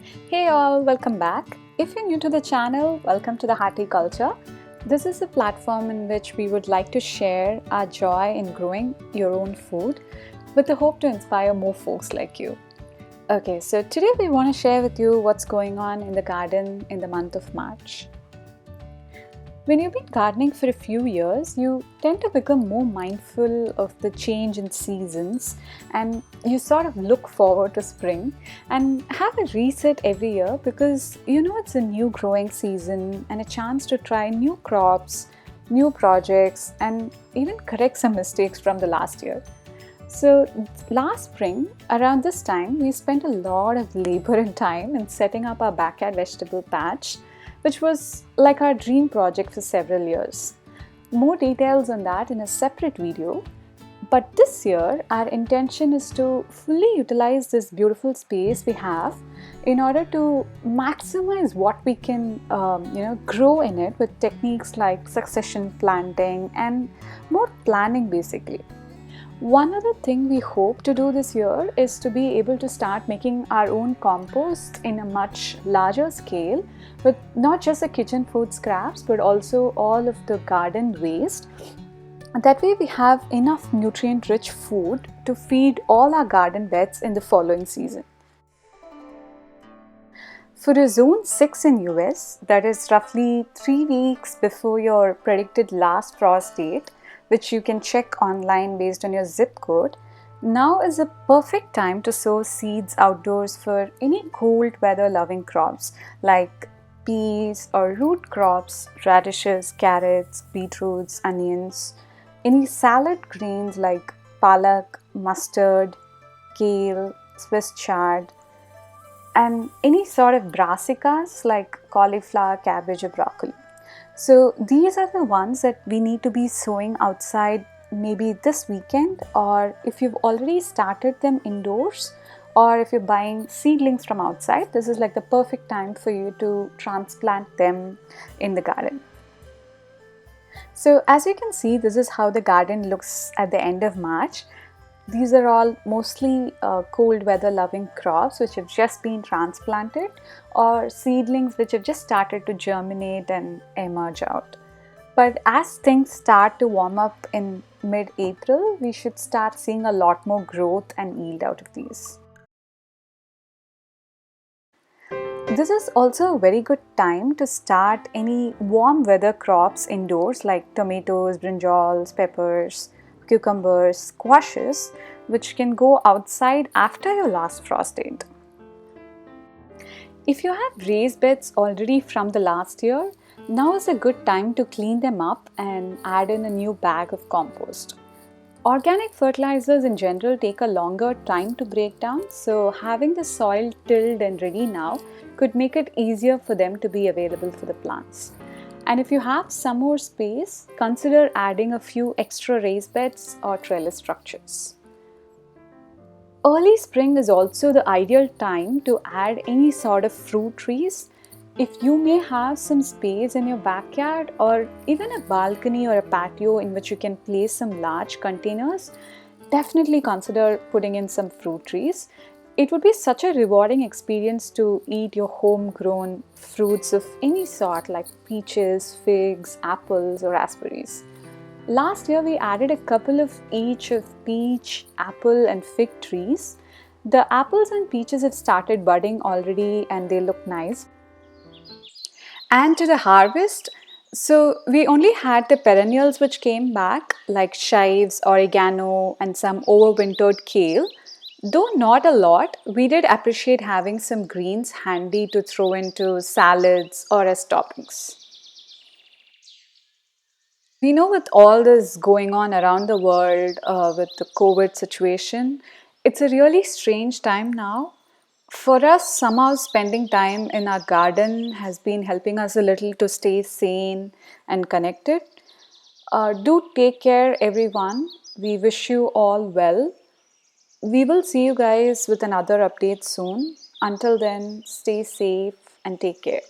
Hey all, welcome back. If you're new to the channel, welcome to the Hearty Culture. This is a platform in which we would like to share our joy in growing your own food with the hope to inspire more folks like you. Okay, so today we want to share with you what's going on in the garden in the month of March. When you've been gardening for a few years, you tend to become more mindful of the change in seasons and you sort of look forward to spring and have a reset every year because you know it's a new growing season and a chance to try new crops, new projects, and even correct some mistakes from the last year. So, last spring, around this time, we spent a lot of labor and time in setting up our backyard vegetable patch, which was like our dream project for several years. More details on that in a separate video. But this year, our intention is to fully utilize this beautiful space we have in order to maximize what we can, grow in it with techniques like succession planting and more planning basically. One other thing we hope to do this year is to be able to start making our own compost in a much larger scale with not just the kitchen food scraps but also all of the garden waste. That way we have enough nutrient rich food to feed all our garden beds in the following season. For a zone 6 in US, that is roughly 3 weeks before your predicted last frost date, which you can check online based on your zip code, now is a perfect time to sow seeds outdoors for any cold weather loving crops like peas or root crops, radishes, carrots, beetroots, onions, any salad greens like palak, mustard, kale, Swiss chard, and any sort of brassicas like cauliflower, cabbage, or broccoli. So these are the ones that we need to be sowing outside maybe this weekend, or if you've already started them indoors, or if you're buying seedlings from outside, this is like the perfect time for you to transplant them in the garden. So as you can see, this is how the garden looks at the end of March. These are all mostly cold weather loving crops which have just been transplanted or seedlings which have just started to germinate and emerge out. But as things start to warm up in mid-April, we should start seeing a lot more growth and yield out of these. This is also a very good time to start any warm weather crops indoors like tomatoes, brinjals, peppers, cucumbers, squashes, which can go outside after your last frost date. If you have raised beds already from the last year, now is a good time to clean them up and add in a new bag of compost. Organic fertilizers in general take a longer time to break down, so having the soil tilled and ready now could make it easier for them to be available for the plants. And if you have some more space, consider adding a few extra raised beds or trellis structures. Early spring is also the ideal time to add any sort of fruit trees. If you may have some space in your backyard or even a balcony or a patio in which you can place some large containers, definitely consider putting in some fruit trees. It would be such a rewarding experience to eat your homegrown fruits of any sort like peaches, figs, apples, or raspberries. Last year we added a couple of each of peach, apple, and fig trees. The apples and peaches have started budding already and they look nice. And to the harvest, so we only had the perennials which came back like chives, oregano, and some overwintered kale. Though not a lot, we did appreciate having some greens handy to throw into salads or as toppings. We know with all this going on around the world with the COVID situation, it's a really strange time now. For us, somehow spending time in our garden has been helping us a little to stay sane and connected. Do take care, everyone. We wish you all well. We will see you guys with another update soon. Until then, stay safe and take care.